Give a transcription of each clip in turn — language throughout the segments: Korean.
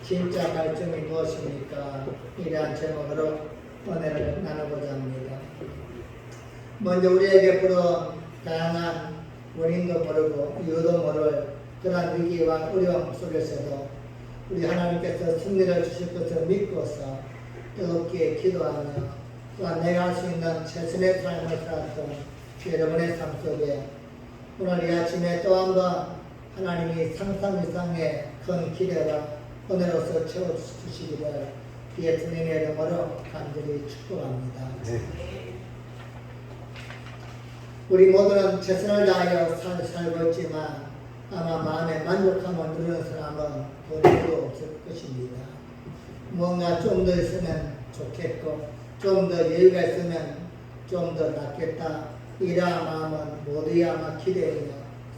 진짜 갈증이 무엇입니까? 이러한 제목으로 은혜를 나누고자 합니다. 먼저 우리에게 불어온 다양한 원인도 모르고 이유도 모를 그러한 위기와 어려움 속에서도 우리 하나님께서 승리를 주실 것을 믿고서 뜨겁게 기도하며 또한 내가 할 수 있는 최선의 삶을 살았던 여러분의 삶 속에 오늘 이 아침에 또 한 번 하나님이 상상 이상의 큰 기대와 은혜로서 채워주시기를 예수님의 이름으로 간절히 축복합니다. 네. 우리 모두는 최선을 다하여 살고 있지만 아마 마음에 만족함을 누리는 사람은 도리도 없을 것입니다. 뭔가 좀 더 있으면 좋겠고 좀 더 여유가 있으면 좀 더 낫겠다. 이러한 마음은 모두의 아마 기대이며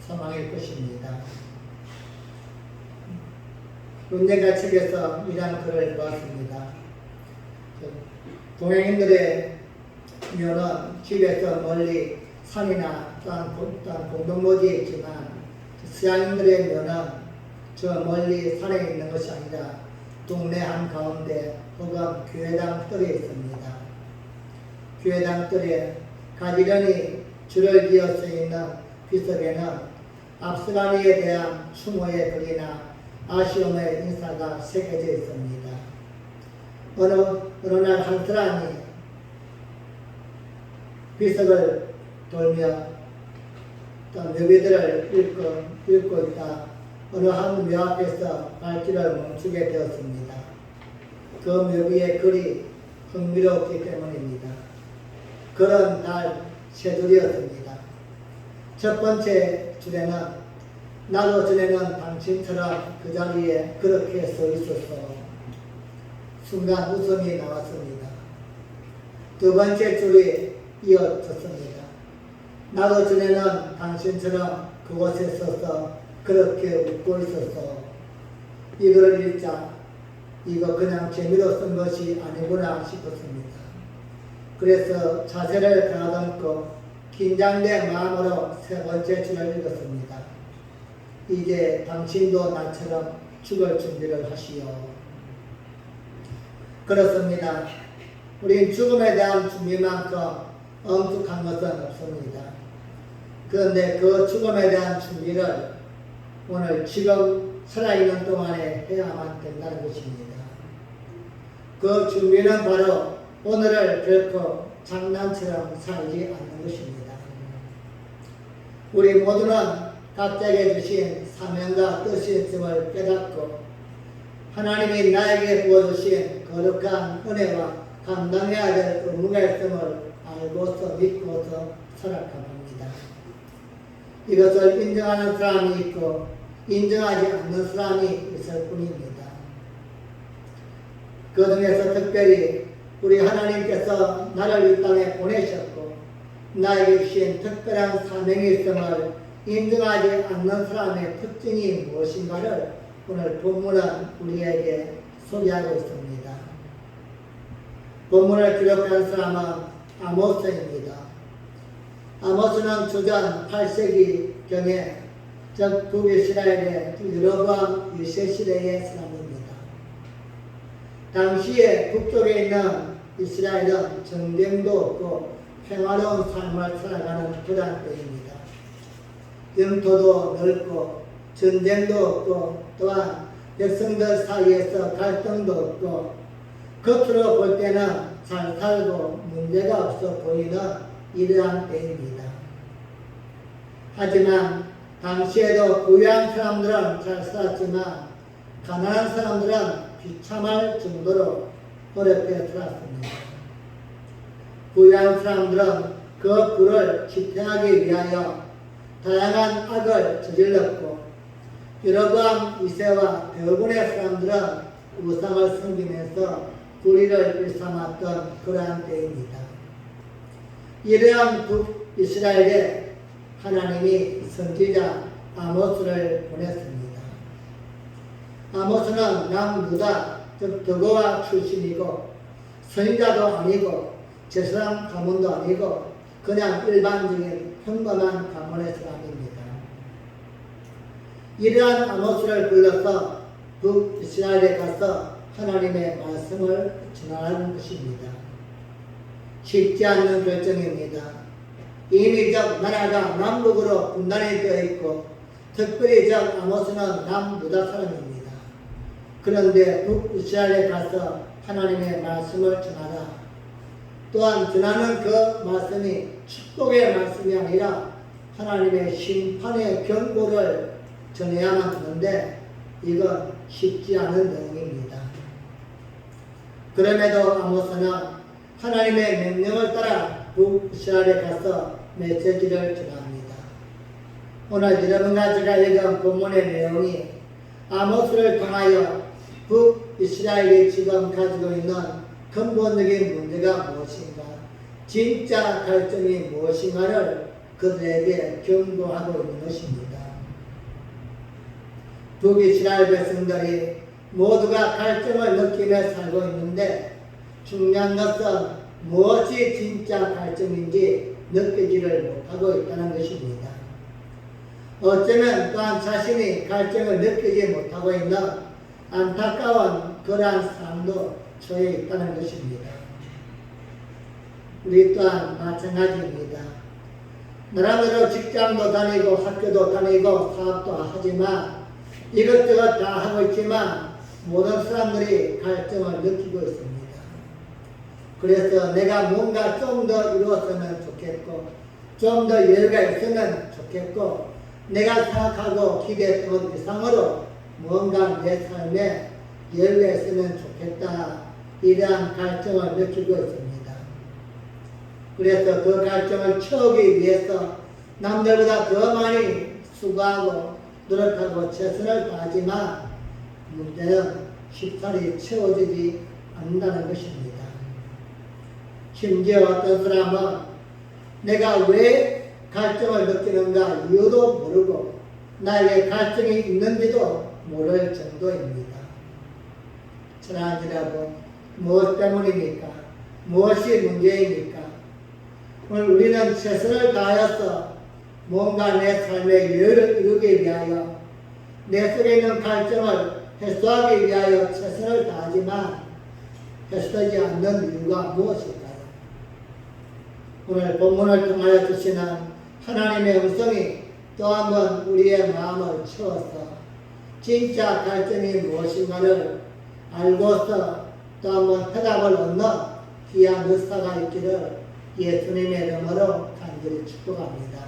소망일 것입니다. 언젠가 책에서 이러한 글을 보았습니다. 동양인들의 묘는 집에서 멀리 산이나 또한 공동묘지에 있지만 서양인들의 묘는 저 멀리 산에 있는 것이 아니라 동네 한가운데 혹은 교회당 뜰에 있습니다. 교회당 뜰에 가지런히 줄을 지어 서 있는 비석에는 앞서가니에 대한 추모의 글이나 아쉬움의 인사가 새겨져 있습니다. 어느 날 한 사람이 비석을 돌며 또 묘비들을 읽고 있다. 어느 한 묘 앞에서 발길을 멈추게 되었습니다. 그 묘비의 글이 흥미롭기 때문입니다. 글은 달 세 줄이었습니다. 첫 번째 줄에는 나도 전에는 당신처럼 그 자리에 그렇게 서 있었어. 순간 웃음이 나왔습니다. 두 번째 줄이 이어졌습니다. 나도 전에는 당신처럼 그곳에 서서 그렇게 웃고 있었어. 이거를 읽자 이거 그냥 재미로 쓴 것이 아니구나 싶었습니다. 그래서 자세를 가다듬고 긴장된 마음으로 세 번째 줄을 읽었습니다. 이제 당신도 나처럼 죽을 준비를 하시오. 그렇습니다. 우린 죽음에 대한 준비만큼 엄숙한 것은 없습니다. 그런데 그 죽음에 대한 준비를 오늘 지금 살아있는 동안에 해야만 된다는 것입니다. 그 준비는 바로 오늘을 결코 장난처럼 살지 않는 것입니다. 우리 모두는 각자에게 주신 사명과 뜻이 있음을 깨닫고 하나님이 나에게 부어주신 거룩한 은혜와 감당해야 될 의무가 있음을 알고서 믿고서 살아갑니다. 이것을 인정하는 사람이 있고 인정하지 않는 사람이 있을 뿐입니다. 그 중에서 특별히 우리 하나님께서 나를 이 땅에 보내셨고 나에게 주신 특별한 사명이 있음을 인정하지 않는 사람의 특징이 무엇인가를 오늘 본문은 우리에게 소개하고 있습니다. 본문을 기록한 사람은 아모스입니다. 아모스는 주전 8세기경에 즉 북이스라엘의 여로보암 1세 시대의 사람입니다. 당시에 북쪽에 있는 이스라엘은 전쟁도 없고 평화로운 삶을 살아가는 그런 때입니다. 영토도 넓고 전쟁도 없고 또한 백성들 사이에서 갈등도 없고 겉으로 볼 때는 잘 살고 문제가 없어 보이는 이러한 때입니다. 하지만 당시에도 부유한 사람들은 잘 살았지만 가난한 사람들은 비참할 정도로 어렵게 살았습니다. 부유한 사람들은 그 부를 지탱하기 위하여 다양한 악을 저질렀고 여로보암 2세와 대부분의 사람들은 우상을 섬기면서 불의를 일삼았던 그러한 때입니다. 이러한 북이스라엘에 하나님이 선지자 아모스를 보냈습니다. 아모스는 남유다 즉 드고와 출신이고 선지자도 아니고 제사장 가문도 아니고 그냥 일반적인 평범한 가문의 사람입니다. 이러한 아모스를 불러서 북이스라엘에 가서 하나님의 말씀을 전하는 것입니다. 쉽지 않는 결정입니다. 이미적 나라가 남북으로 분단이 되어 있고 특별히 저 아모스는 남유다 사람입니다. 그런데 북이스라엘에 가서 하나님의 말씀을 전하라. 또한 전하는 그 말씀이 축복의 말씀이 아니라 하나님의 심판의 경고를 전해야만 하는데 이건 쉽지 않은 내용입니다. 그럼에도 아모스는 하나님의 명령을 따라 북이스라엘에 가서 메시지를 전합니다. 오늘 여러분과 제가 읽은 본문의 내용이 아모스를 통하여 북이스라엘이 지금 가지고 있는 근본적인 문제가 무엇인가, 진짜 갈등이 무엇인가를 그들에게 경고하고 있는 것입니다. 북이스라엘 백성들이 모두가 갈등을 느끼며 살고 있는데 중요한 것은 무엇이 진짜 갈등인지 느끼지를 못하고 있다는 것입니다. 어쩌면 또한 자신이 갈등을 느끼지 못하고 있는 안타까운 그러한 삶도 처해 있다는 것입니다. 우리 또한 마찬가지입니다. 나름대로 직장도 다니고 학교도 다니고 사업도 하지만 이것저것 다 하고 있지만 모든 사람들이 갈등을 느끼고 있습니다. 그래서 내가 뭔가 좀 더 이루었으면 좋겠고 좀 더 여유가 있으면 좋겠고 내가 생각하고 기대했던 것 이상으로 뭔가 내 삶에 여유가 있으면 좋겠다, 이러한 갈등을 느끼고 있습니다. 그래서 그 갈등을 채우기 위해서 남들보다 더 많이 수고하고 노력하고 최선을 다하지만 문제는 쉽사리 채워지지 않는다는 것입니다. 심지어 어떤 사람은 내가 왜 갈등을 느끼는가 이유도 모르고 나에게 갈등이 있는지도 모를 정도입니다. 천안지라고 무엇 때문입니까? 무엇이 문제입니까? 오늘 우리는 최선을 다하여서 뭔가 내 삶의 여유를 이루기 위하여 내 속에 있는 갈등을 해소하기 위하여 최선을 다하지만 해소되지 않는 이유가 무엇일까요? 오늘 본문을 통하여 주시는 하나님의 음성이 또 한번 우리의 마음을 채워서 진짜 갈등이 무엇인가를 알고서 또 한번 대답을 얻는 귀한 역사가 있기를 예수님의 이름으로 간절히 축복합니다.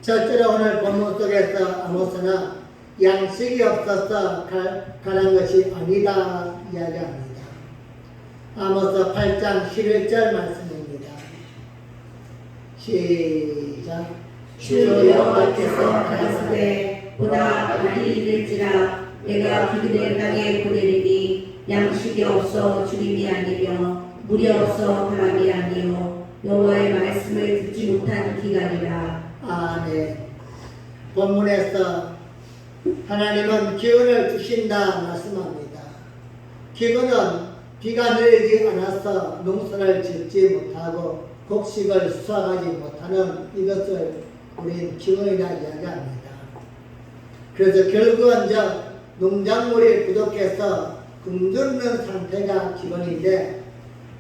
첫째로 오늘 본문 속에서 아모스는 양식이 없어서 가는 것이 아니다 이야기합니다. 아모스 8장 11절 말씀입니다. 시작. 주 여호와께서 가라사대 보다 많이 이를지라 내가 그들의 땅에 보내리니 양식이 없어 죽임이 아니며 물이 없어 바람이 아니요 여호와의 말씀을 듣지 못한 기간이라. 아멘. 본문에서 하나님은 기운을 주신다 말씀합니다. 기운은 비가 내리지 않아서 농사를 짓지 못하고 곡식을 수확하지 못하는 이것을 우리는 기운이라 이야기합니다. 그래서 결국은 농작물이 부족해서 굶주리는 상태가 기운인데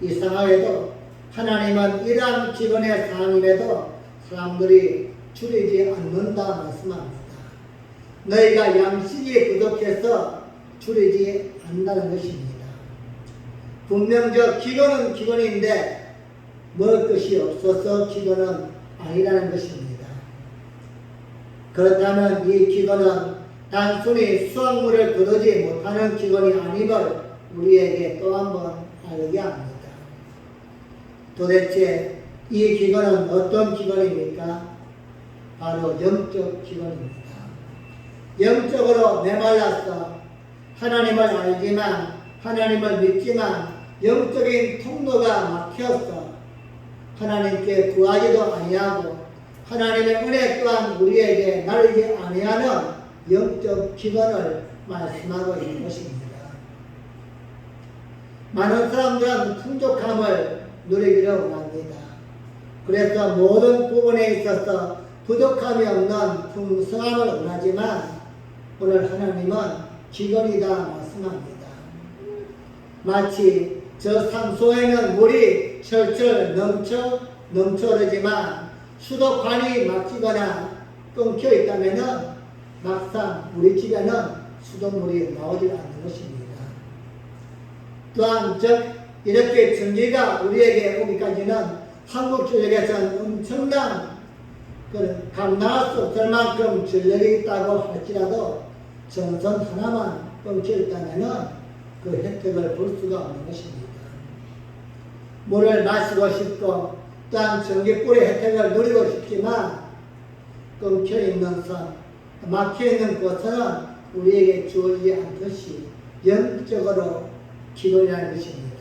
이상하게도 하나님은 이러한 기운의 상황임에도 사람들이 줄이지 않는다 말씀합니다. 너희가 양식이 부족해서 줄이지 않는다는 것입니다. 분명 기근은 기근인데 먹을 것이 없어서 기근은 아니라는 것입니다. 그렇다면 이 기근은 단순히 수확물을 거두지 못하는 기근이 아님을 우리에게 또 한 번 알게 합니다. 도대체 이 기근은 어떤 기근입니까? 바로 영적 기근입니다. 영적으로 메말라서 하나님을 알지만 하나님을 믿지만 영적인 통로가 막혀서 하나님께 구하지도 아니하고 하나님의 은혜 또한 우리에게 나르지 아니하는 영적 기근을 말씀하고 있는 것입니다. 많은 사람들은 풍족함을 누리기를 원합니다. 그래서 모든 부분에 있어서 부족함이 없는 풍성함을 원하지만 오늘 하나님은 기근이다 말씀합니다. 마치 저 상소에는 물이 철철 넘쳐 흐르지만 수도관이 막히거나 끊겨 있다면 막상 우리 집에는 수돗물이 나오지 않는 것입니다. 또한 이렇게 전기가 우리에게 오기까지는 한국 전력에서는 엄청난 감당할 수 없을 만큼 전력이 있다고 할지라도 전선 하나만 끊겨 있다면 그 혜택을 볼 수가 없는 것입니다. 물을 마시고 싶고 또한 전기불의 혜택을 누리고 싶지만 끊겨 있는 선, 막혀 있는 곳은 우리에게 주어지지 않듯이 영적으로 기근이라는 것입니다.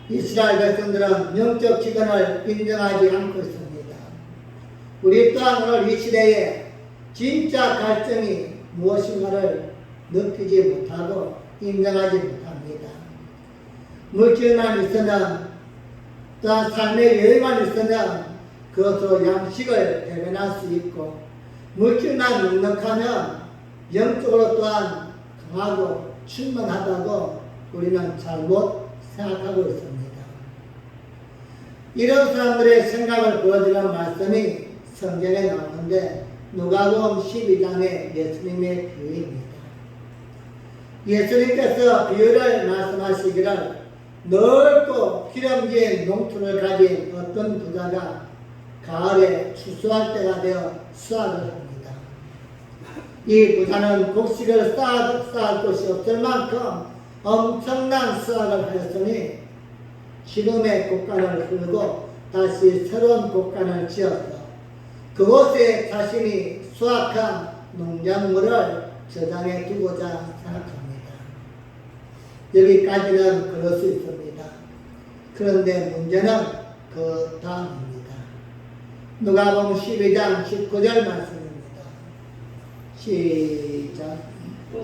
이스라엘 백성들은 영적 기근을 인정하지 않고 있습니다. 우리 또한 오늘 이 시대에 진짜 갈증이 무엇인가를 느끼지 못하고 인정하지 못합니다. 물질만 있으면 또한 삶의 여유만 있으면 그것으로 양식을 대변할 수 있고 물질만 넉넉하면 영적으로 또한 강하고 충만하다고 우리는 잘못 생각하고 있습니다. 이런 사람들의 생각을 보여주는 말씀이 성경에 나오는데 누가복음 12장의 예수님의 비유입니다. 예수님께서 비유를 말씀하시기를 넓고 기름진 농토를 가진 어떤 부자가 가을에 추수할 때가 되어 수확을 합니다. 이 부자는 곡식을 쌓을 곳이 없을 만큼 엄청난 수확을 하였으니 지금의 곡간을 헐고 다시 새로운 곡간을 지어서 그곳에 자신이 수확한 농작물을 저장해 두고자 생각합니다. 여기까지는 그럴 수 있습니다. 그런데 문제는 그 다음입니다. 누가복음 12장 19절 말씀입니다. 시작.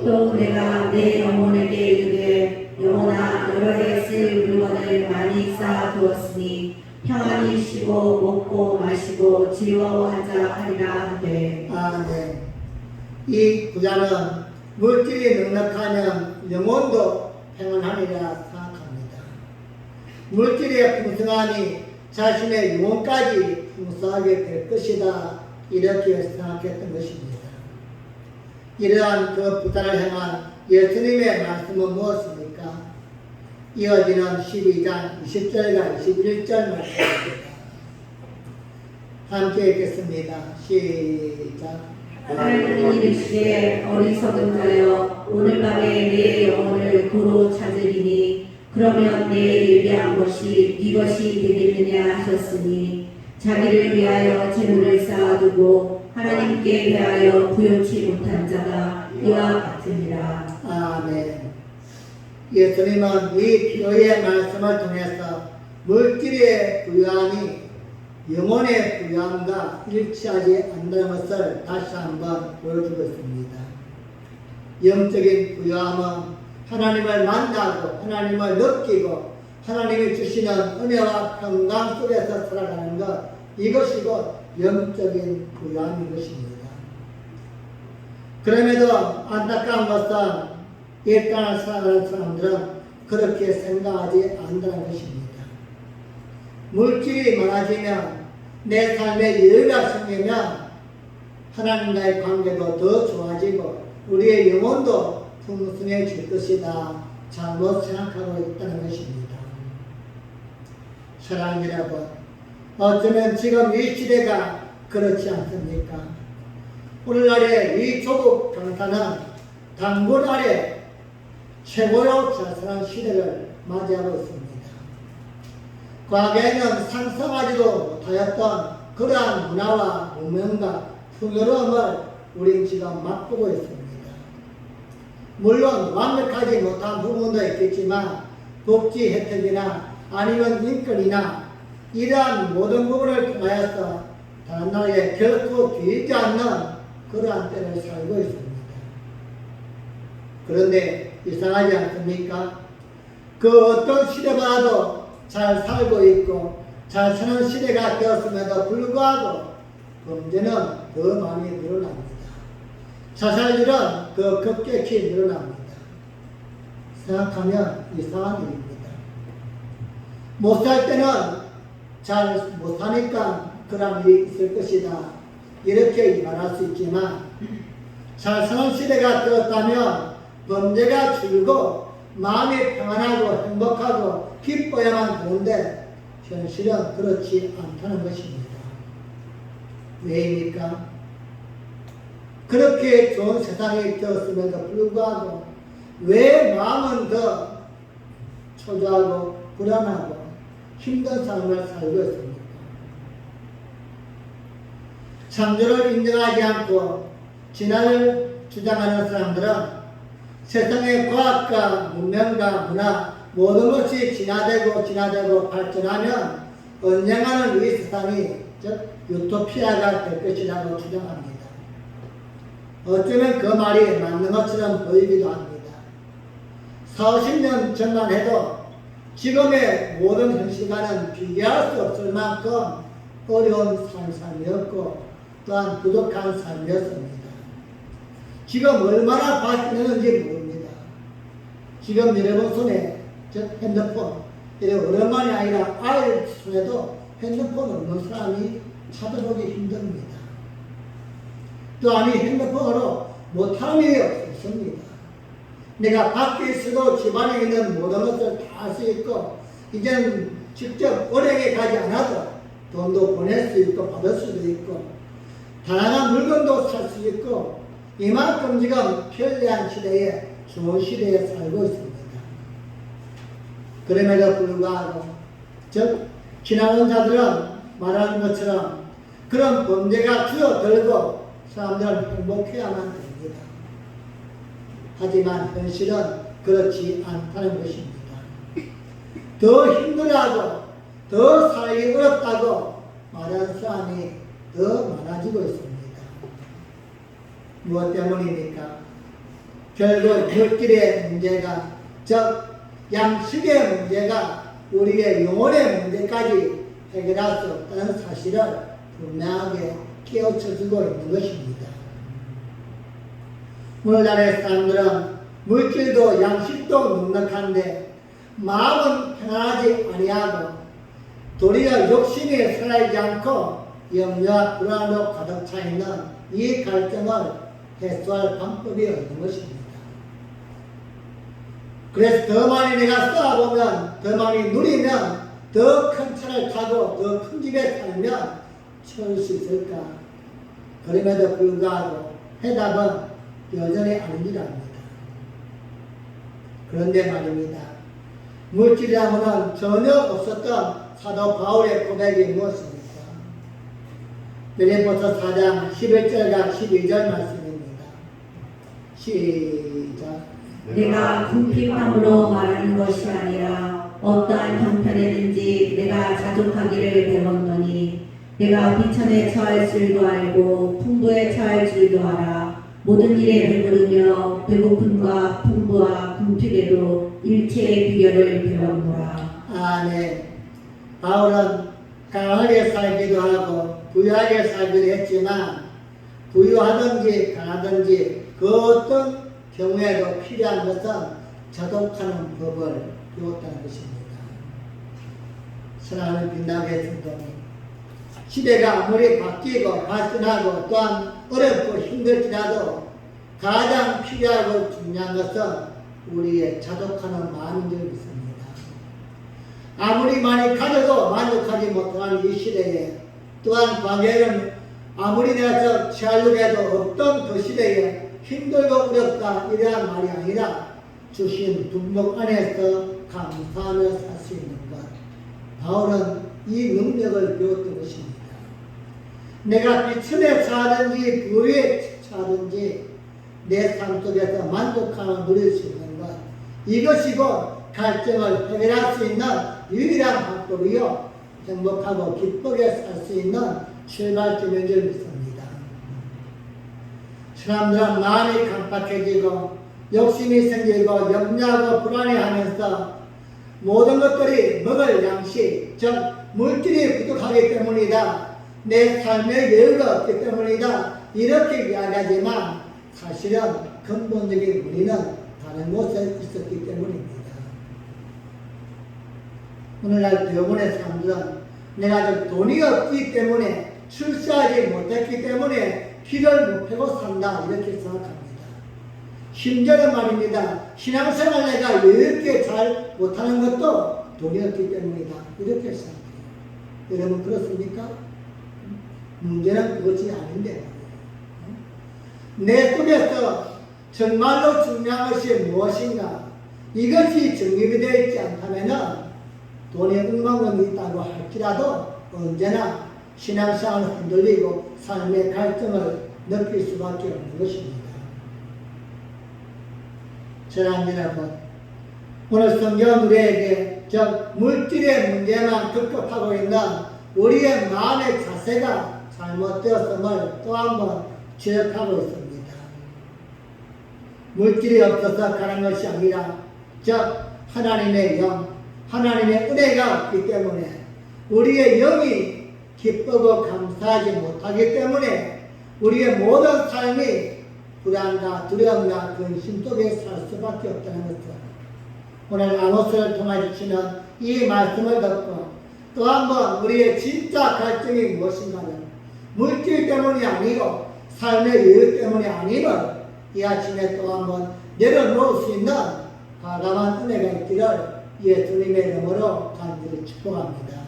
또 내가 내 영혼에게 이르되 영혼아 여러 해 쓸 물건을 많이 쌓아두었으니 평안히 쉬고 먹고 마시고 즐거워하자 하리라 하되. 아멘. 이 부자는 물질이 넉넉하면 영혼도 평안하리라 생각합니다. 물질의 풍성함이 자신의 영혼까지 풍성하게 될 것이다 이렇게 생각했던 것입니다. 이러한 그 부자를 향한 예수님의 말씀은 무엇입니까? 이어지는 12장 20절과 21절 말씀입니다. 함께 읽겠습니다. 시작. 하나님은 이르시되 어리석은 자여 오늘 밤에 내 영혼을 도로 찾으리니 그러면 내 예비한 것이 네 것이 되겠느냐 하셨으니 자기를 위하여 재물을 쌓아두고 하나님께 대하여 부요치 못한 자가 이와 같으니라. 아멘. 예수님은 이 기도의 말씀을 통해서 물질의 부유함이 영혼의 부유함과 일치하지 않는 것을 다시 한번 보여주고 있습니다. 영적인 부유함은 하나님을 만나고 하나님을 느끼고 하나님이 주시는 은혜와 평강 속에서 살아가는 것, 이것이 곧 영적인 부유함인 것입니다. 그럼에도 안타까운 것은 이 땅을 살아가는 사람들은 그렇게 생각하지 않는다는 것입니다. 물질이 많아지면 내 삶에 여유가 생기면 하나님과의 관계도 더 좋아지고 우리의 영혼도 풍성해질 것이다. 잘못 생각하고 있다는 것입니다. 사랑하는 여러분, 어쩌면 지금 이 시대가 그렇지 않습니까? 오늘날의 이 조국 강사는 당군 아래 최고로 자살한 시대를 맞이하고 있습니다. 과거에는 상상하지도 못하였던 그러한 문화와 문명과 풍요로움을 우린 지금 맛보고 있습니다. 물론 완벽하지 못한 부분도 있겠지만 복지 혜택이나 아니면 인권이나 이러한 모든 부분을 통하여서 다른 나라에 결코 뒤지지 않는 그러한 때를 살고 있습니다. 그런데 이상하지 않습니까? 그 어떤 시대보다도 잘 살고 있고 잘 사는 시대가 되었음에도 불구하고 범죄는 더 많이 늘어납니다. 자살률은 더 급격히 늘어납니다. 생각하면 이상한 일입니다. 못 살 때는 잘 못 사니까 그런 일이 있을 것이다, 이렇게 말할 수 있지만, 잘 사는 시대가 되었다면 범죄가 줄고 마음이 평안하고 행복하고 기뻐야만 되는데 현실은 그렇지 않다는 것입니다. 왜입니까? 그렇게 좋은 세상이 되었음에도 불구하고 왜 마음은 더 초조하고 불안하고 힘든 삶을 살고 있습니까? 창조를 인정하지 않고 진화를 주장하는 사람들은 세상의 과학과 문명과 문화 모든 것이 진화되고 발전하면 언젠가는 이 세상이 즉 유토피아가 될 것이라고 주장합니다. 어쩌면 그 말이 맞는 것처럼 보이기도 합니다. 40년 전만 해도 지금의 모든 현실과는 비교할 수 없을 만큼 어려운 삶이었고 또한 부족한 삶이었습니다. 지금 얼마나 발전했는지 모릅니다. 지금 여러분 손에 핸드폰, 오랜만이 아니라 아이들 손에도 핸드폰 없는 사람이 찾아보기 힘듭니다. 또한 이 핸드폰으로 못하는 일이 없습니다. 내가 밖에 있어도 집안에 있는 모든 것을 다 할 수 있고, 이제는 직접 은행에 가지 않아도 돈도 보낼 수 있고 받을 수도 있고 다양한 물건도 살 수 있고, 이만큼 지금 편리한 시대에 좋은 시대에 살고 있습니다. 그럼에도 불구하고 즉 지나온 자들은 말하는 것처럼 그런 범죄가 주어들고 사람들은 행복해야만 됩니다. 하지만 현실은 그렇지 않다는 것입니다. 더 힘들어하고 더 살기 어렵다고 말하는 사람이 더 많아지고 있습니다. 무엇 때문입니까? 결국 물질의 문제가, 즉 양식의 문제가 우리의 영혼의 문제까지 해결할 수 없다는 사실을 분명하게 깨우쳐주고 있는 것입니다. 오늘날의 사람들은 물질도 양식도 넉넉한데 마음은 편안하지 아니하고 도리어 욕심이 살아있지 않고 염려와 불안으로 가득 차 있는 이 갈등을 해소할 방법이 없는 것입니다. 그래서 더 많이 내가 쌓아보면, 더 많이 누리면, 더 큰 차를 타고 더 큰 집에 살면 채울 수 있을까? 그럼에도 불구하고 해답은 여전히 아니랍니다. 그런데 말입니다. 물질이라고는 전혀 없었던 사도 바울의 고백이 무엇입니까? 빌립보서 4장 11절과 12절 말씀입니다. 시작. 내가 궁핍함으로 말하는 것이 아니라 어떠한 형편에든지 내가 자족하기를 배웠노니 내가 비천에 처할 줄도 알고 풍부에 처할 줄도 알아. 모든 일에 배부르며 배고픔과 풍부와 궁핍에도 일체의 비결을 배웠노라. 아멘. 바울은 강하게 살기도 하고 부유하게 살기도 했지만 부유하든지 강하든지 그 어떤 경우에도 필요한 것은 자독하는 법을 배웠다는 것입니다. 사랑하는 빛나게 성도님, 시대가 아무리 바뀌고 발전하고 또한 어렵고 힘들지라도 가장 필요하고 중요한 것은 우리의 자족하는 마음인 줄 믿습니다. 아무리 많이 가져도 만족하지 못하는 이 시대에, 또한 관계는 아무리 내가 취하려고 해도 없던 그 시대에 힘들고 어렵다 이러한 말이 아니라 주신 분복 안에서 감사하며 살 수 있는 것, 바울은 이 능력을 배웠던 것입니다. 내가 비천에 처하든지 불에 처하든지 내 삶 속에서 만족함을 누릴 수 있는 것, 이것이고 갈증을 해결할 수 있는 유일한 방법이요 행복하고 기쁘게 살 수 있는 출발점인 줄 믿습니다. 사람들은 마음이 강박해지고 욕심이 생기고 염려하고 불안해하면서 모든 것들이 먹을 양식, 즉 물질이 부족하기 때문이다, 내 삶의 여유가 없기 때문이다 이렇게 이야기하지만 사실은 근본적인 원인은 다른 곳에 있었기 때문입니다. 오늘날 대부분의 사람들은 내가 돈이 없기 때문에 출세하지 못했기 때문에 길을 못 펴고 산다 이렇게 생각합니다. 심지어는 말입니다. 신앙생활 내가 이렇게 잘 못하는 것도 돈이 없기 때문이다 이렇게 생각해요. 여러분 그렇습니까? 문제는 그것이 아닌데 내 속에서 정말로 중요한 것이 무엇인가 이것이 정립이 되어 있지 않다면 돈의 응망감이 있다고 할지라도 언제나 신앙생활을 흔들리고 삶의 갈등을 느낄 수밖에 없는 것입니다. 사랑하는 여러분, 오늘 성경은 우리에게 즉 물질의 문제만 급급하고 있는 우리의 마음의 자세가 잘못되었음을 또 한 번 지적하고 있습니다. 물질이 없어서 가는 것이 아니라 즉 하나님의 영, 하나님의 은혜가 없기 때문에 우리의 영이 기쁘고 감사하지 못하기 때문에 우리의 모든 삶이 불안과 두려움과 근심 속에 살 수밖에 없다는 것을 오늘 아모스를 통해 주시는 이 말씀을 듣고 또 한번 우리의 진짜 갈증이 무엇인가는 물질 때문이 아니고 삶의 여유 때문이 아님을 이 아침에 또 한번 내려놓을 수 있는 과감한 은혜가 있기를 예수님의 이름으로 간절히 축복합니다.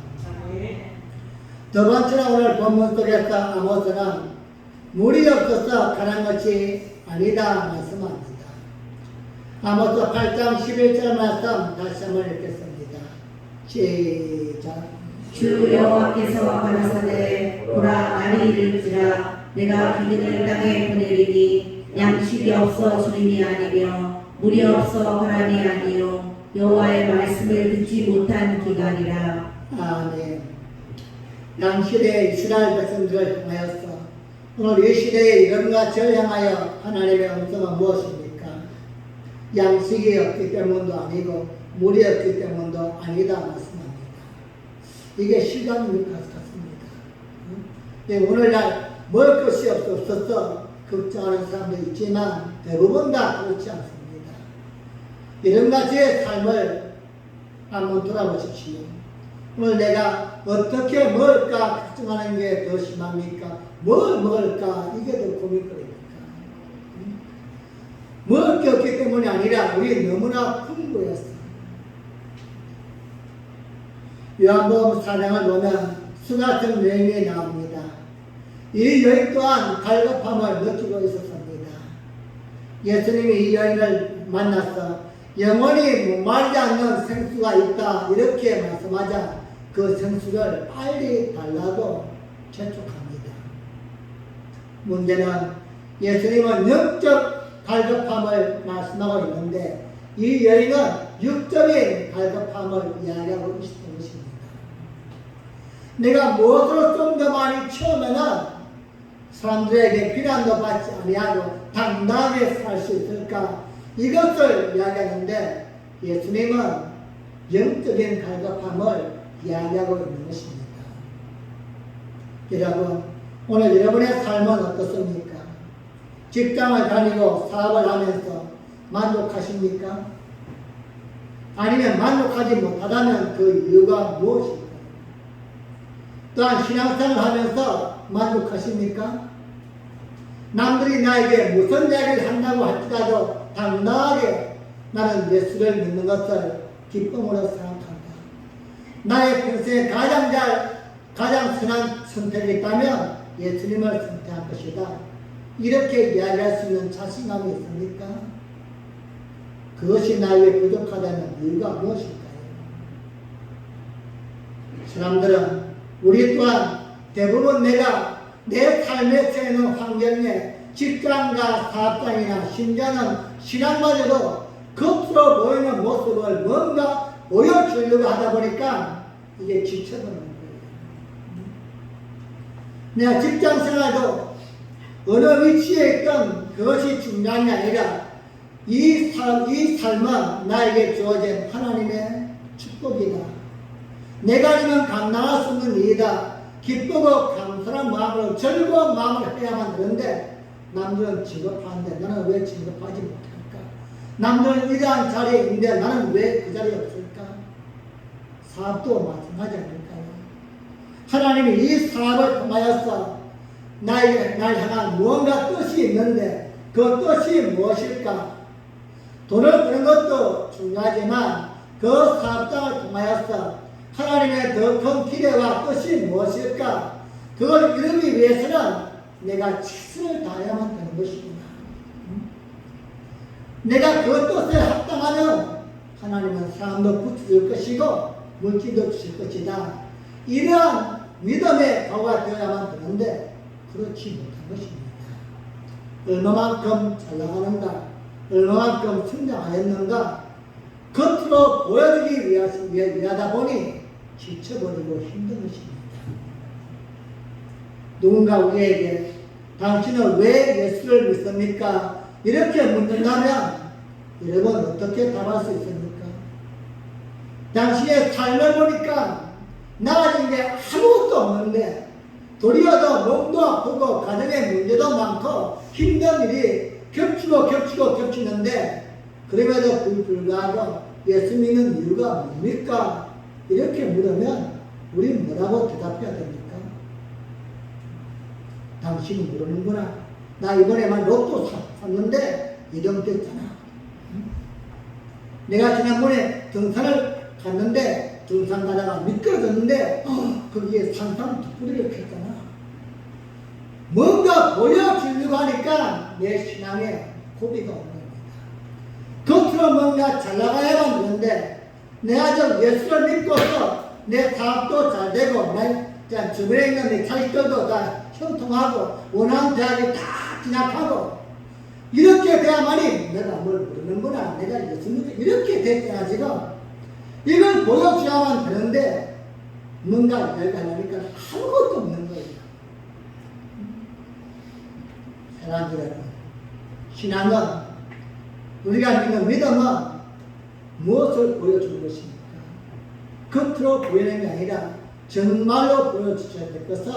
두 번째는 오늘 본문 속에서 아모스는 물이 없어서 가는 것이 아니다 말씀합니다. 아모스 8장 11절 말씀 다시 한번 읽겠습니다. 시작. 주 여호와께서 가라사대 보라 날이 이를지라 내가 그들을 땅에 보내리니 양식이 없어 주님이 아니며 물이 없어 바람이 아니요 여호와의 말씀을 듣지 못한 기간이라. 아멘. 양시대 이스라엘 백성들을 향하여서 오늘 이 시대의 이름과 저를 향하여 하나님의 음성은 무엇입니까? 양식이 없기 때문도 아니고 물이 없기 때문도 아니다 말씀합니다. 이게 실감인 것 같습니다. 오늘날 먹을 것이 없어서 걱정하는 사람도 있지만 대부분 다 그렇지 않습니다. 이런가 저의 삶을 한번 돌아보십시오. 오늘 내가 어떻게 먹을까 걱정하는 게 더 심합니까? 뭘 먹을까 이게 더 고민거리입니까? 먹을 게 없기 때문이 아니라 우리 너무나 풍부했어. 요한복음 4장을 보면 수같은 여인이 나옵니다. 이 여인 또한 갈급함을 느끼고 있었습니다. 예수님이 이 여인을 만나서 영원히 목마르지 않는 생수가 있다 이렇게 말씀하자 그 생수를 빨리 달라고 재촉합니다. 문제는 예수님은 영적 갈급함을 말씀하고 있는데 이 여인은 육적인 갈급함을 이야기하고 있었던 것입니다. 내가 무엇으로 좀 더 많이 채우면은 사람들에게 비난도 받지 아니하고 당당하게 살 수 있을까 이것을 이야기하는데 예수님은 영적인 갈급함을 이야기하고 있는 것입니다. 여러분 오늘 여러분의 삶은 어떻습니까? 직장을 다니고 사업을 하면서 만족하십니까? 아니면 만족하지 못하다면 그 이유가 무엇입니까? 또한 신앙생활을 하면서 만족하십니까? 남들이 나에게 무슨 이야기를 한다고 할지라도 당당하게 나는 예수를 믿는 것을 기쁨으로 생각한다. 나의 평생에 가장 선한 선택이 있다면 예수님을 선택할 것이다. 이렇게 이야기할 수 있는 자신감이 있습니까? 그것이 나에게 부족하다는 이유가 무엇일까요? 사람들은 우리 또한 대부분 내가 내 삶에 처해있는 환경에 직장과 사업장이나 심지어는 신앙마저도 겉으로 보이는 모습을 뭔가 보여주려고 하다 보니까 이게 지쳐버리는 거예요. 내가 직장생활도 어느 위치에 있던 그것이 중요한 게 아니라 이 삶은 나에게 주어진 하나님의 축복이다. 내가 아니면 감당할 수 없는 일이다. 기쁘고 감사한 마음으로 즐거운 마음을 해야만 되는데 남들은 진급하는데 나는 왜 진급하지 못할까? 남들은 이러한 자리에 있는데 나는 왜 그 자리에 없을까? 사업도 마찬가지 아닐까요? 하나님이 이 사업을 통하여서 날 향한 무언가 뜻이 있는데 그 뜻이 무엇일까? 돈을 버는 것도 중요하지만 그 사업장을 통하여서 하나님의 더 큰 기대와 뜻이 무엇일까? 그걸 이루기 위해서는 내가 최선을 다해야만 되는 것이구나. 내가 그 뜻에 합당하면 하나님은 사람도 붙여줄 것이고 물질도 주실 것이다. 이러한 믿음의 가오가 되어야만 되는데 그렇지 못한 것입니다. 얼마만큼 잘 나가는가, 얼마만큼 성장하였는가 겉으로 보여주기 위하다 보니 지쳐버리고 힘든 것입니다. 누군가 우리에게 당신은 왜 예수를 믿습니까? 이렇게 묻는다면 여러분 어떻게 답할 수 있습니까? 당신의 삶을 보니까 나아진 게 아무것도 없는데 도리어 몸도 아프고 가정에 문제도 많고 힘든 일이 겹치는데 그럼에도 불구하고 예수 믿는 이유가 뭡니까? 이렇게 물으면 우리 뭐라고 대답해야 됩니까? 당신은 모르는구나. 나 이번에만 로또 샀는데 2등 됐잖아. 내가 지난번에 등산을 갔는데 등산 가다가 미끄러졌는데 거기에 산삼 두 뿌리를 폈잖아. 뭔가 보여주려고 하니까 내 신앙에 고비가 오는 겁니다. 겉으로 뭔가 잘 나가야만 되는데 내가 저 예수를 믿고서 내 사업도 잘 되고 내 주변에 있는 내 자식들도 다 형통하고 원하는 대학에 다 진학하고 이렇게 돼야만이 내가 뭘 모르는구나. 내가 예수 믿고 이렇게 됐잖아 지금. 이걸 보여줘야만 되는데 뭔가 이야기하려니까 아무것도 없는 거예요. 사람들은 신앙은 우리가 믿는 믿음은 무엇을 보여주는 것입니까? 겉으로 보이는 게 아니라 정말로 보여주셔야 될 것은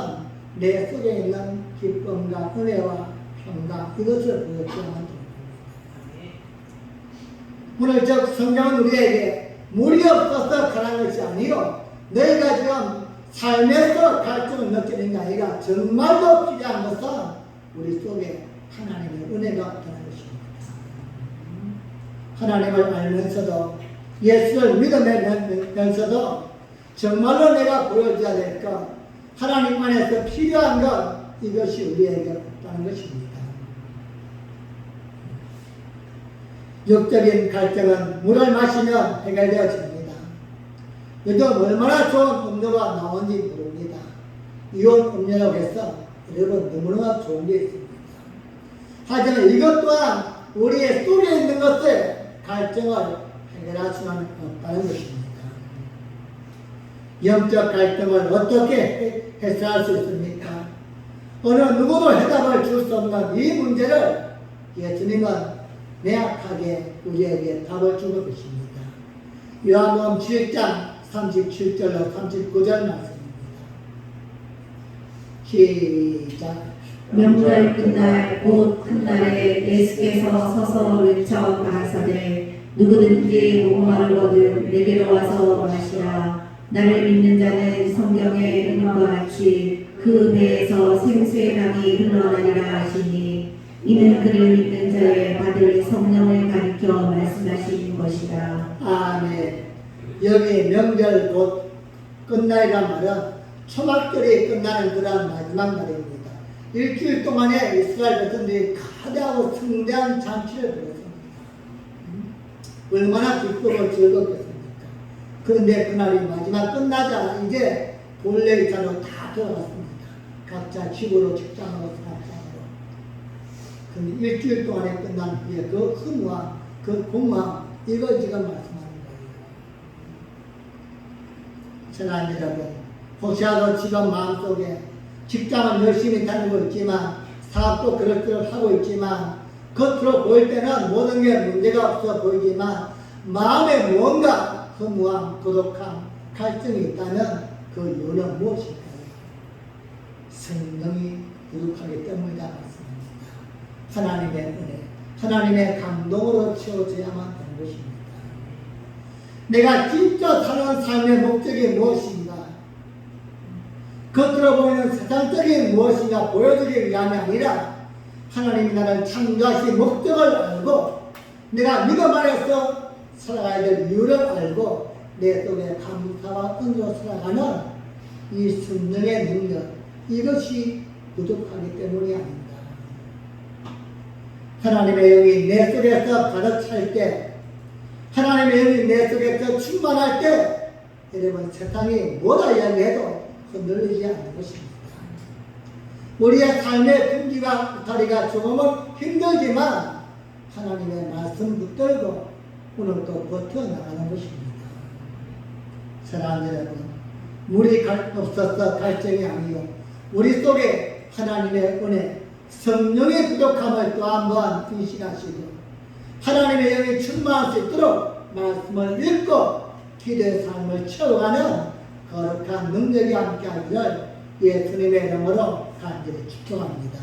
내 속에 있는 기쁨과 은혜와 평강 이것을 보여줘야만 됩니다. 오늘 저 성경은 우리에게 물이 없어서 가는 것이 아니요 너희가 지금 삶에서 갈증을 느끼는 게 아니라 정말로 필요한 것은 우리 속에 하나님의 은혜가 없다는 것입니다. 하나님을 알면서도 예수를 믿으면서도 정말로 내가 보여줘야 될 것, 하나님 안에서 필요한 것, 이것이 우리에게 없다는 것입니다. 육적인 갈등은 물을 마시면 해결되어집니다. 요즘 얼마나 좋은 음료가 나온지 모릅니다. 이온 음료라고 해서 여러분 너무나 좋은 게 있습니다. 하지만 이것 또한 우리의 속에 있는 것을 갈등을 해결할 수는 없다는 것입니다. 영적 갈등을 어떻게 해소할 수 있습니까? 어느 누구도 해답을 줄 수 없는 이 문제를 예수님은 명확하게 우리에게 답을 주고 계십니다. 요한복음 7장 37절로 39절 말씀입니다. 시작. 명절 끝날 곧 큰 날에 예수께서 서서 외쳐 가라사대 누구든지 목마르거든 내게로 와서 마시라. 나를 믿는 자는 성경에 있는 것과 같이 그 배에서 생수의 강이 흘러나리라 하시니 이는 그를 믿는 자의 받을 성령을 가리켜 말씀하신 것이다. 아멘. 여기 명절 곧 끝날이란 말은 초막절이 끝나는 그런 마지막 날입니다. 일주일 동안에 이스라엘 백성들이 거대하고 성대한 잔치를 벌였습니다. 얼마나 기쁘고 즐겁겠습니까? 그런데 그날이 마지막 끝나자 이제 본래 일자로 다 돌아갔습니다. 각자 집으로 직장으로 사업장으로. 그런데 일주일 동안에 끝난 후에 그 흥과 그 공허 이걸 지금 말씀하는 거예요. 사랑하는 여러분, 혹시라도 지금 마음속에 직장을 열심히 다니고 있지만 사업도 그렇게 하고 있지만 겉으로 보일 때는 모든 게 문제가 없어 보이지만 마음에 뭔가 허무함, 고독함, 갈증이 있다면 그 이유는 무엇일까요? 성령이 부족하기 때문이다 말씀입니다. 하나님의 은혜, 하나님의 감동으로 채워져야만 되는 것입니다. 내가 진짜 사는 삶의 목적이 무엇인가? 겉으로 보이는 세상적인 무엇인가 보여주기 위함이 아니라 하나님이 나를 창조하신 목적을 알고 내가 믿음 안에서 살아가야 될 이유를 알고 내 속에 감사와 은혜로 살아가는 이 성령의 능력, 이것이 부족하기 때문이 아닙니다. 하나님의 영이 내 속에서 가득 찰 때, 하나님의 영이 내 속에서 충만할 때, 여러분 세상이 뭐라 이야기해도 흔들리지 않는 것입니다. 우리의 삶의 둥지가 다리가 조금은 힘들지만 하나님의 말씀 붙들고 오늘도 버텨나가는 것입니다. 사랑하는 여러분, 물이 없어서 갈증이 아니요 우리 속에 하나님의 은혜, 성령의 부족함을 또 한 번 인식하시고 하나님의 영이 충만할 수 있도록 말씀을 읽고 기도의 삶을 채워가는 거룩한 능력이 함께하기를 예수님의 이름으로 간절히 축복합니다.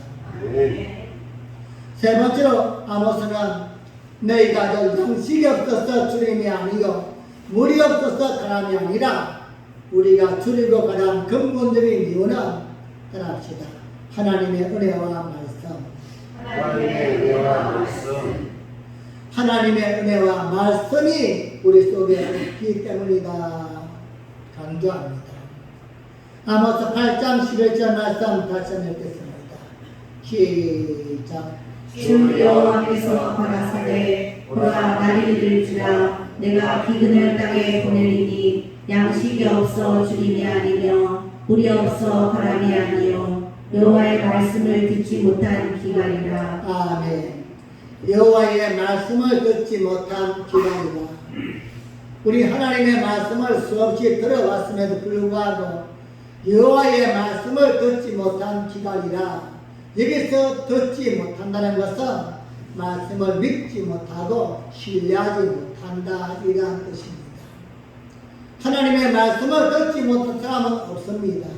세 번째로 아모스는 너희가 양식이 없어서 주림이 아니요 물이 없어서 가람이 아니라 우리가 줄이고 가란 근본적인 이유는 따라합시다. 하나님의 은혜와 말씀. 하나님의 은혜와 말씀. 하나님의 은혜와 말씀이 우리 속에 있기 때문이다. 강조합니다. 아모스 8장 11절 말씀 다시 읽겠습니다. 시작. 주 여호와께서 가라사대 보라 날이 이를지라 내가 기근을 땅에 보내리니 양식이 없어 주림이 아니며 물이 없어 바람이 아니요 여호와의 말씀을 듣지 못한 기간이라. 아멘. 여호와의 말씀을 듣지 못한 기간이다. 우리 하나님의 말씀을 수없이 들어왔음에도 불구하고 여호와의 말씀을 듣지 못한 기간이라. 여기서 듣지 못한다는 것은 말씀을 믿지 못하고 신뢰하지 못한다 이러한 뜻입니다. 하나님의 말씀을 듣지 못한 사람은 없습니다.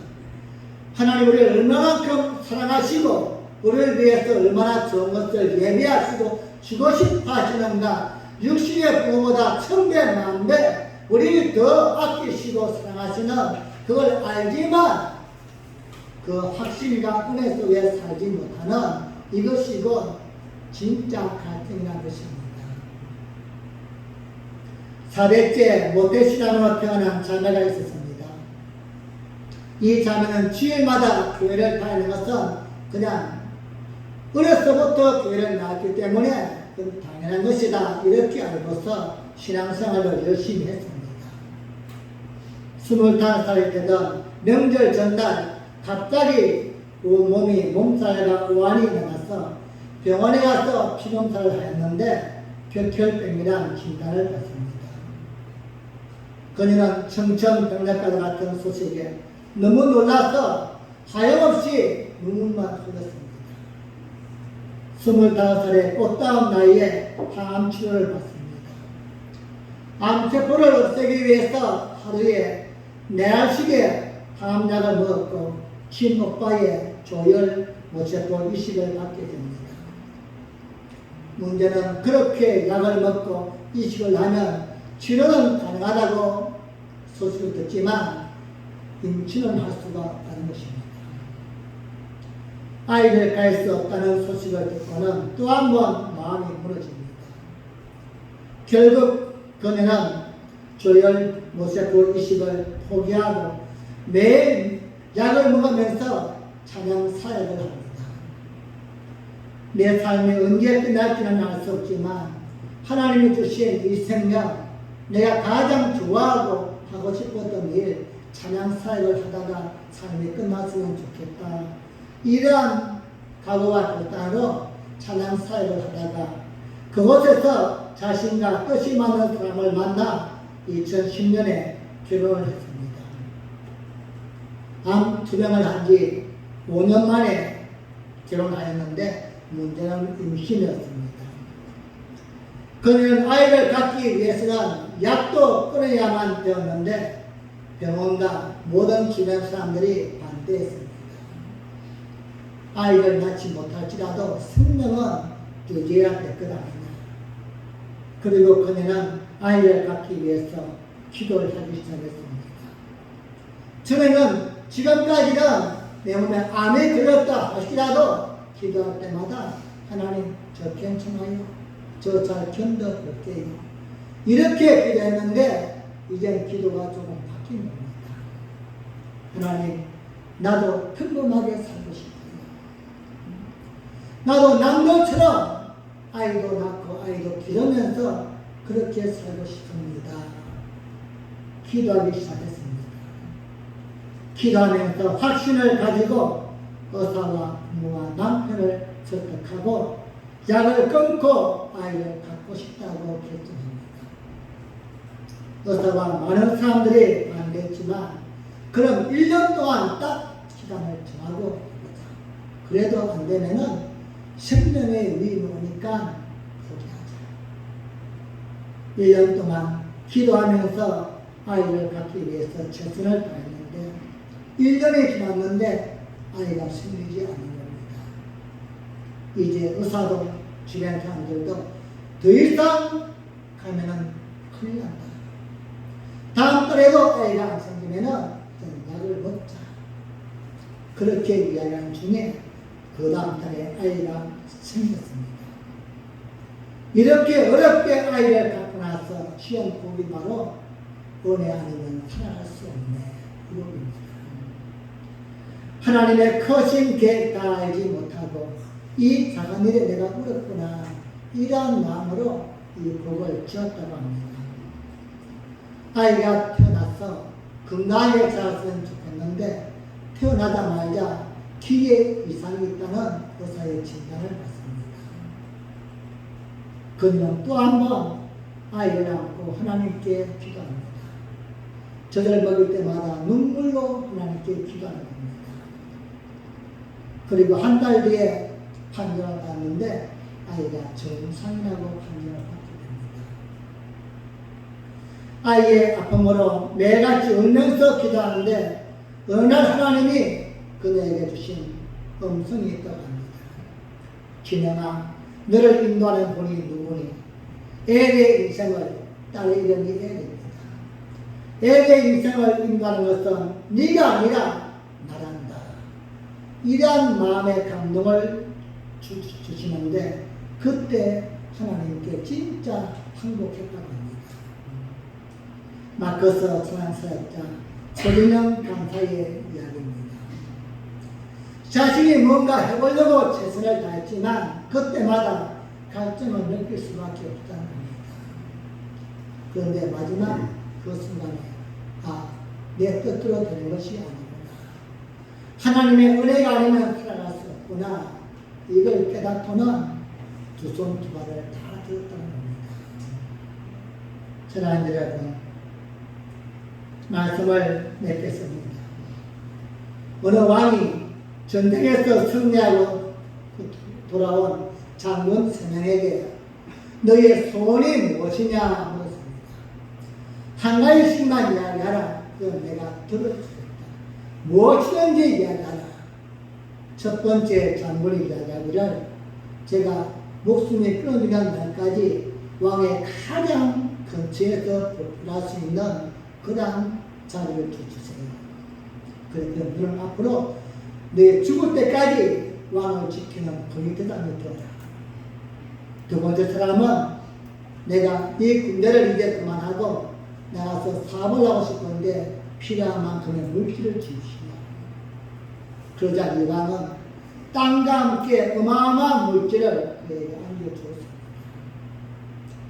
하나님 우리를 얼마만큼 사랑하시고 우리를 위해서 얼마나 좋은 것을 예비하시고 주고 싶어 하시는가. 육신의 부모보다 1000배 만배 우리를 더 아끼시고 사랑하시는 그걸 알지만 그 확신과 은혜 속에 살지 못하는 이것이 곧 진짜 갈등이라는 것입니다. 4대째 모태신앙으로 태어난 자매가 있었습니다. 이 자매는 주일마다 교회를 다니는 것은 그냥 어려서부터 교회를 나왔기 때문에 당연한 것이다 이렇게 알고서 신앙생활을 열심히 했습니다. 25살이 되던 명절 전날 갑자기 몸살과 오한이 나서 병원에 가서 피검사를 했는데 격혈병이라는 진단을 받습니다. 그녀는 청천벽력과 같은 소식에 너무 놀라서 하염없이 눈물만 흘렸습니다. 25살의 꽃다운 나이에 항암 치료를 받습니다. 암세포를 없애기 위해서 하루에 4알씩의 항암약을 먹었고 친오빠의 조혈 모세포 이식을 받게 됩니다. 문제는 그렇게 약을 먹고 이식을 하면 치료는 가능하다고 소식을 듣지만 임신은 할 수가 없다는 것입니다. 아이를 가질 수 없다는 소식을 듣고는 또 한 번 마음이 무너집니다. 결국 그녀는 조혈 모세포 이식을 포기하고 매일 약을 먹으면서 찬양 사역을 합니다. 내 삶이 언제 끝날지는 알 수 없지만 하나님이 주신 이 생명, 내가 가장 좋아하고 하고 싶었던 일, 찬양 사역을 하다가 삶이 끝났으면 좋겠다. 이러한 각오와 결단으로 찬양 사역을 하다가 그곳에서 자신과 뜻이 맞는 사람을 만나 2010년에 결혼을 했습니다. 암 투병을 한 지 5년 만에 결혼하였는데 문제는 임신이었습니다. 그녀는 아이를 갖기 위해서는 약도 끊어야만 되었는데 병원과 모든 주변 사람들이 반대했습니다. 아이를 낳지 못할지라도 생명은 유지해야 될 것 아니냐. 그리고 그녀는 아이를 갖기 위해서 기도를 하기 시작했습니다. 전에는 지금까지는 내 몸에 암이 들었다 할지라도 기도할 때마다 하나님 저 괜찮아요. 저 잘 견뎌볼게요. 이렇게 기도했는데 이제는 기도가 조금 바뀐 겁니다. 하나님 나도 평범하게 살고 싶어요. 나도 남들처럼 아이도 낳고 아이도 기르면서 그렇게 살고 싶습니다. 기도하기 시작했습니다. 기도하면서 확신을 가지고 의사와 부모와 남편을 설득하고 약을 끊고 아이를 갖고 싶다고 결정합니다. 의사와 많은 사람들이 반대했지만 그럼 1년 동안 딱 기간을 정하고 그래도 안 되면은 생명의 위임이니까 포기하자. 1년 동안 기도하면서 아이를 갖기 위해서 최선을 다했는데 1년이 지났는데 아이가 생기지 않는 겁니다. 이제 의사도 주변 사람들도 더 이상 가면은 큰일 난다. 다음 달에도 아이가 안 생기면은 약을 먹자. 그렇게 이야기하는 중에 그 다음 달에 아이가 생겼습니다. 이렇게 어렵게 아이를 갖고 나서 시험 고비 바로 은혜 아니면 살아갈 수 없네. 이겁니다. 하나님의 크신 계획 다 알지 못하고 이 작은 일에 내가 울었구나 이런 마음으로 이 곡을 지었다고 합니다. 아이가 태어나서 건강하게 자랐으면 좋겠는데 태어나자마자 기에 이상이 있다는 의사의 진단을 받습니다. 그는 또 한 번 아이를 안고 하나님께 기도합니다. 저녁을 먹을 때마다 눈물로 하나님께 기도하는 겁니다. 그리고 한 달 뒤에 판정을 받는데 아이가 정상이라고 판정을 받게 됩니다. 아이의 아픔으로 매일같이 울면서 기도하는데 어느 날 하나님이 그녀에게 주신 음성이 있다고 합니다. 기녀아, 너를 인도하는 분이 누구니? 엘의 인생을, 딸의 이름이 엘입니다. 엘의 인생을 인도하는 것은 네가 아니라 나란다. 이러한 마음의 감동을 주시는데 그때 하나님께 진짜 행복했다고 합니다. 마커스 천안사역자 서진영 강사의 이야기입니다. 자신이 뭔가 해보려고 최선을 다했지만 그때마다 갈증을 느낄 수밖에 없다는 겁니다. 그런데 마지막 그 순간에 내 뜻대로 되는 것이 아니구나. 하나님의 은혜가 아니면 살아갈 수 없구나. 이걸 깨닫고는 두 손 두 발을 다 들었다는 겁니다. 사랑하는 여러분, 말씀을 맺겠습니다. 어느 왕이 전쟁에서 승리하고 돌아온 장군 3명에게 너의 소원이 무엇이냐 물었습니다. 한 가지씩만 이야기하라. 그건 내가 들어주겠다. 무엇이든지 이야기하라. 첫 번째 장군이 이야기하기를 제가 목숨이 끊어지는 날까지 왕의 가장 근처에서 볼할 수 있는 그런 자리를 주세요. 그래서 너는 앞으로 내 죽을 때까지 왕을 지키는 군인대장이 되어라. 두 번째 사람은 내가 이 군대를 이제 그만하고 나가서 사업을 하고 싶은데 필요한 만큼의 물질을 주시오. 그러자 이 왕은 땅과 함께 어마어마한 물질을 그에게 안겨주었습니다.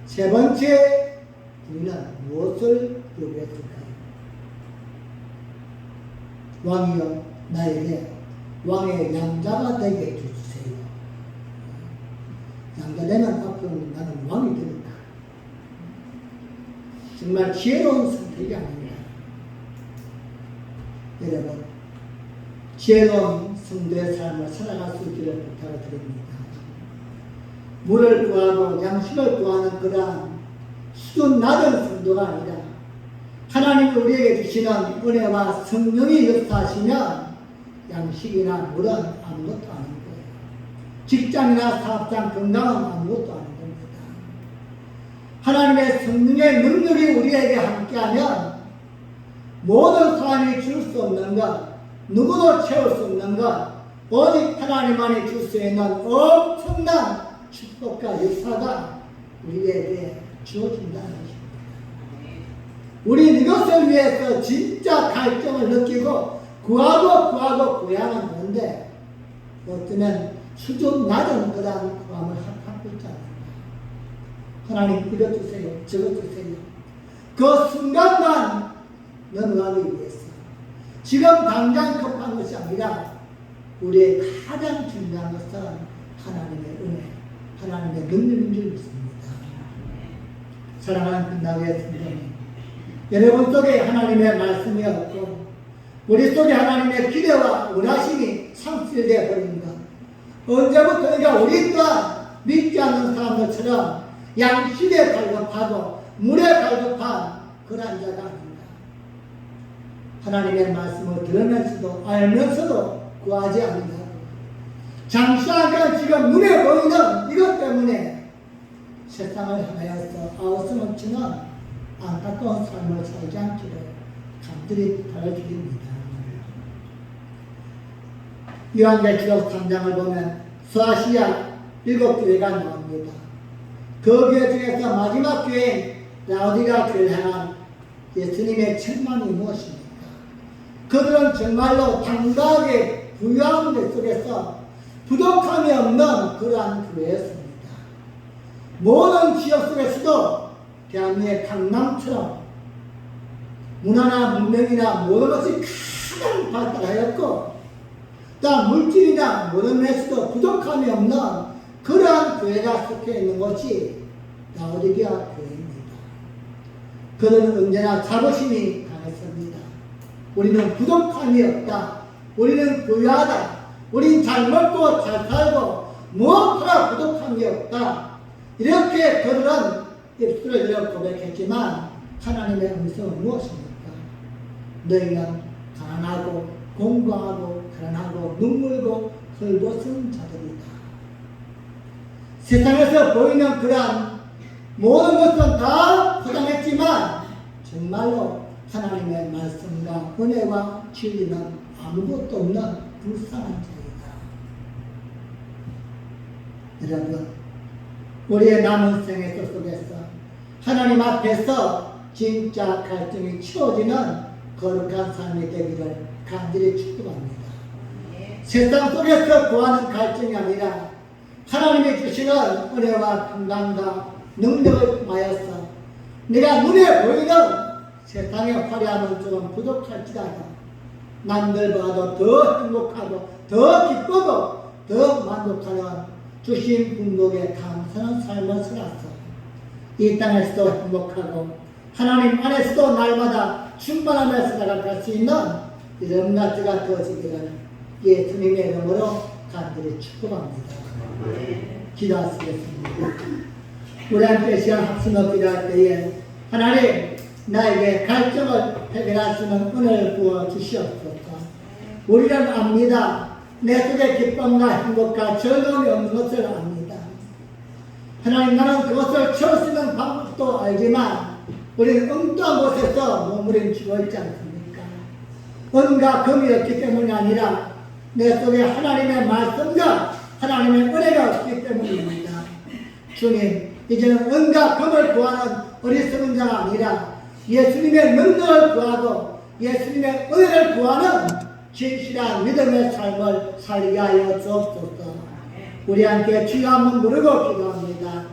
세 번째 군인은 무엇을 요구했을까요? 왕이여 나에게 왕의 양자가 되게 해주세요. 양자되면 앞으로 나는 왕이 되니까. 정말 지혜로운 선택이 아닙니다. 여러분, 지혜로운 성도의 삶을 살아갈 수 있기를 부탁을 드립니다. 물을 구하고 양식을 구하는 그러한 수준 낮은 성도가 아니라 하나님이 우리에게 주시는 은혜와 성령이 역사하시면 양식이나 물은 아무것도 아닙니다. 직장이나 사업장 건강은 아무것도 아닌 겁니다. 하나님의 성령의 능력이 우리에게 함께하면 모든 사람이 줄 수 없는 것, 누구도 채울 수 없는 것, 오직 하나님만이 줄 수 있는 엄청난 축복과 역사가 우리에게 주어진다는 것입니다. 우리 이것을 위해서 진짜 갈증을 느끼고 구하고 구하는 건데 어쩌면 수준 낮은 그런 구함을 하고 있잖아요. 하나님 이것 주세요, 저것 주세요. 그 순간만 넘어가기 위해서 지금 당장 급한 것이 아니라 우리의 가장 중요한 것은 하나님의 은혜, 하나님의 능력인 줄 믿습니다. 사랑하는 끝나게 성도님, 여러분 속에 하나님의 말씀이 없고 우리 속에 하나님의 기대와 원하심이 상실되어 버린 것, 언제부터인가 우리 또한 믿지 않는 사람들처럼 양식에 갈급하고 물에 갈급한 그런 자가 아닙니다. 하나님의 말씀을 들으면서도 알면서도 구하지 않는다. 잠시간 지금 눈에 보이는 이것 때문에 세상을 향하여서 아우성없이는 안타까운 삶을 살지 않기를 간절히 부탁을 드립니다. 요한계시록 3장을 보면 소아시아 7교회가 나옵니다. 그 교회 중에서 마지막 교회인 라오디가 교회를 향한 예수님의 책망이 무엇입니까? 그들은 정말로 당당하게 부유한 것 속에서 부족함이 없는 그러한 교회였습니다. 모든 지역 속에서도 대한민국의 강남처럼 문화나 문명이나 모든 것이 가장 발달하였고 또 물질이나 모든 면에서도 부족함이 없는 그러한 교회가 속해 있는 것이 라오디게아 교회입니다. 그들은 언제나 자부심이 강했습니다. 우리는 부족함이 없다. 우리는 부유하다. 우리는 잘 먹고 잘 살고 무엇하나 부족함이 없다. 이렇게 그들은 입술을 열어 고백했지만 하나님의 음성은 무엇입니까? 너희는 가난하고 공고하고 가난하고 눈물고 헐벗은 자들이다. 세상에서 보이는 그러한 모든 것은 다 포장했지만 정말로 하나님의 말씀과 은혜와 진리는 아무것도 없는 불쌍한 자이다. 여러분, 우리의 남은 생애 속에서 하나님 앞에서 진짜 갈증이 치워지는 거룩한 삶이 되기를 간절히 축복합니다. 세상 속에서 구하는 갈증이 아니라 하나님이 주시는 은혜와 평강과 능력을 통하여서 내가 눈에 보이는 세상의 화려함은 조금 부족할지라도 남들보다도 더 행복하고 더 기쁘고 더 만족하는 주신 분복에 감사하는 삶을 살아서 이 땅에서도 행복하고 하나님 안에서도 날마다 충만함을 살아갈 수 있는 이런 날짜가 되어지기를 예수님의 이름으로 간절히 축복합니다. 기도하시겠습니다. 우리 함께 시간 합심을 기도할 때에 하나님 나에게 갈증을 해결할 수 있는 은혜를 부어 주시옵소서. 우리는 압니다. 내 속에 기쁨과 행복과 즐거움이 없는 것을 압니다. 하나님 나는 그것을 채울 수 있는 방법도 알지만 우리는 엉뚱한 곳에서 머무르고 있지 않습니까? 은과 금이 없기 때문이 아니라 내 속에 하나님의 말씀과 하나님의 은혜가 없기 때문입니다. 주님, 이제는 은과 금을 구하는 어리석은 자가 아니라 예수님의 능력을 구하고 예수님의 은혜를 구하는 진실한 믿음의 삶을 살게 하여 주옵소서. 우리 함께 주여 한번 부르고 기도합니다.